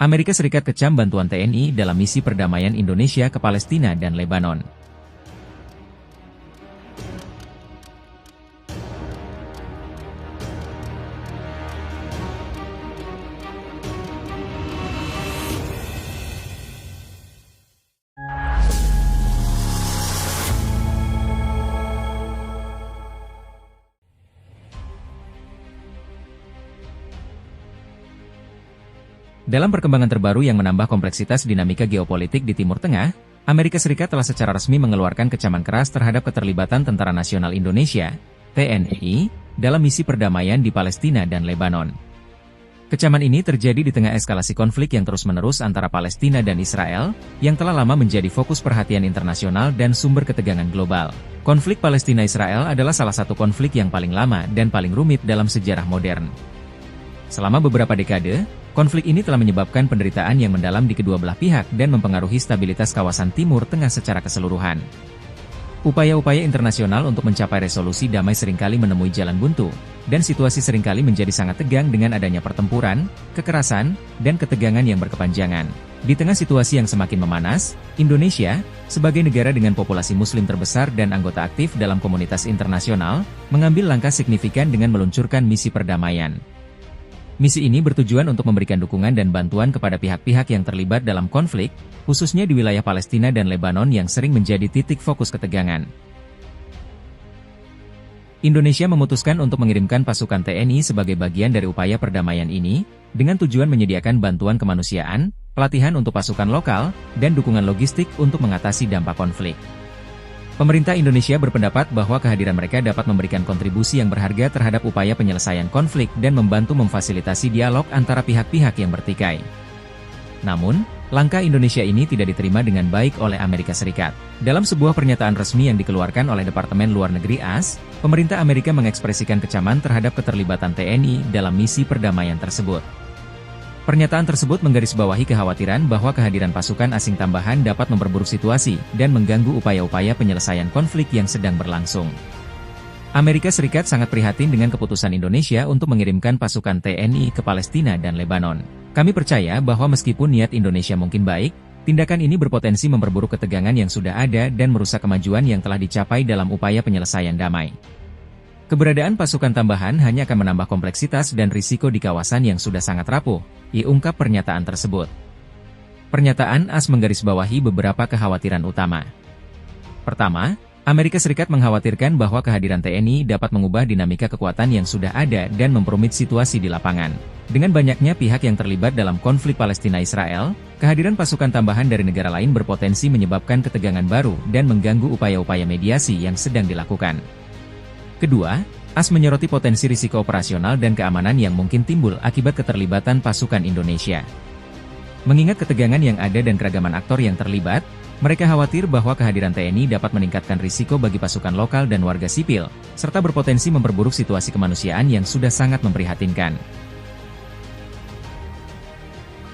Amerika Serikat kecam bantuan TNI dalam misi perdamaian Indonesia ke Palestina dan Lebanon. Dalam perkembangan terbaru yang menambah kompleksitas dinamika geopolitik di Timur Tengah, Amerika Serikat telah secara resmi mengeluarkan kecaman keras terhadap keterlibatan Tentara Nasional Indonesia, TNI, dalam misi perdamaian di Palestina dan Lebanon. Kecaman ini terjadi di tengah eskalasi konflik yang terus-menerus antara Palestina dan Israel, yang telah lama menjadi fokus perhatian internasional dan sumber ketegangan global. Konflik Palestina-Israel adalah salah satu konflik yang paling lama dan paling rumit dalam sejarah modern. Selama beberapa dekade, konflik ini telah menyebabkan penderitaan yang mendalam di kedua belah pihak dan mempengaruhi stabilitas kawasan Timur Tengah secara keseluruhan. Upaya-upaya internasional untuk mencapai resolusi damai seringkali menemui jalan buntu, dan situasi seringkali menjadi sangat tegang dengan adanya pertempuran, kekerasan, dan ketegangan yang berkepanjangan. Di tengah situasi yang semakin memanas, Indonesia, sebagai negara dengan populasi Muslim terbesar dan anggota aktif dalam komunitas internasional, mengambil langkah signifikan dengan meluncurkan misi perdamaian. Misi ini bertujuan untuk memberikan dukungan dan bantuan kepada pihak-pihak yang terlibat dalam konflik, khususnya di wilayah Palestina dan Lebanon yang sering menjadi titik fokus ketegangan. Indonesia memutuskan untuk mengirimkan pasukan TNI sebagai bagian dari upaya perdamaian ini, dengan tujuan menyediakan bantuan kemanusiaan, pelatihan untuk pasukan lokal, dan dukungan logistik untuk mengatasi dampak konflik. Pemerintah Indonesia berpendapat bahwa kehadiran mereka dapat memberikan kontribusi yang berharga terhadap upaya penyelesaian konflik dan membantu memfasilitasi dialog antara pihak-pihak yang bertikai. Namun, langkah Indonesia ini tidak diterima dengan baik oleh Amerika Serikat. Dalam sebuah pernyataan resmi yang dikeluarkan oleh Departemen Luar Negeri AS, pemerintah Amerika mengekspresikan kecaman terhadap keterlibatan TNI dalam misi perdamaian tersebut. Pernyataan tersebut menggarisbawahi kekhawatiran bahwa kehadiran pasukan asing tambahan dapat memperburuk situasi dan mengganggu upaya-upaya penyelesaian konflik yang sedang berlangsung. Amerika Serikat sangat prihatin dengan keputusan Indonesia untuk mengirimkan pasukan TNI ke Palestina dan Lebanon. Kami percaya bahwa meskipun niat Indonesia mungkin baik, tindakan ini berpotensi memperburuk ketegangan yang sudah ada dan merusak kemajuan yang telah dicapai dalam upaya penyelesaian damai. Keberadaan pasukan tambahan hanya akan menambah kompleksitas dan risiko di kawasan yang sudah sangat rapuh, ungkap pernyataan tersebut. Pernyataan AS menggarisbawahi beberapa kekhawatiran utama. Pertama, Amerika Serikat mengkhawatirkan bahwa kehadiran TNI dapat mengubah dinamika kekuatan yang sudah ada dan memperumit situasi di lapangan. Dengan banyaknya pihak yang terlibat dalam konflik Palestina-Israel, kehadiran pasukan tambahan dari negara lain berpotensi menyebabkan ketegangan baru dan mengganggu upaya-upaya mediasi yang sedang dilakukan. Kedua, AS menyoroti potensi risiko operasional dan keamanan yang mungkin timbul akibat keterlibatan pasukan Indonesia. Mengingat ketegangan yang ada dan keragaman aktor yang terlibat, mereka khawatir bahwa kehadiran TNI dapat meningkatkan risiko bagi pasukan lokal dan warga sipil, serta berpotensi memperburuk situasi kemanusiaan yang sudah sangat memprihatinkan.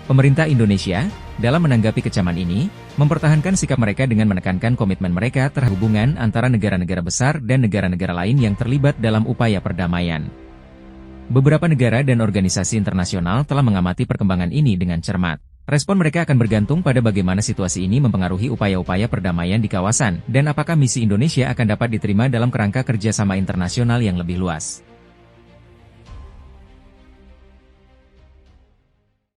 Pemerintah Indonesia, dalam menanggapi kecaman ini, mempertahankan sikap mereka dengan menekankan komitmen mereka terhadap hubungan antara negara-negara besar dan negara-negara lain yang terlibat dalam upaya perdamaian. Beberapa negara dan organisasi internasional telah mengamati perkembangan ini dengan cermat. Respon mereka akan bergantung pada bagaimana situasi ini mempengaruhi upaya-upaya perdamaian di kawasan, dan apakah misi Indonesia akan dapat diterima dalam kerangka kerjasama internasional yang lebih luas.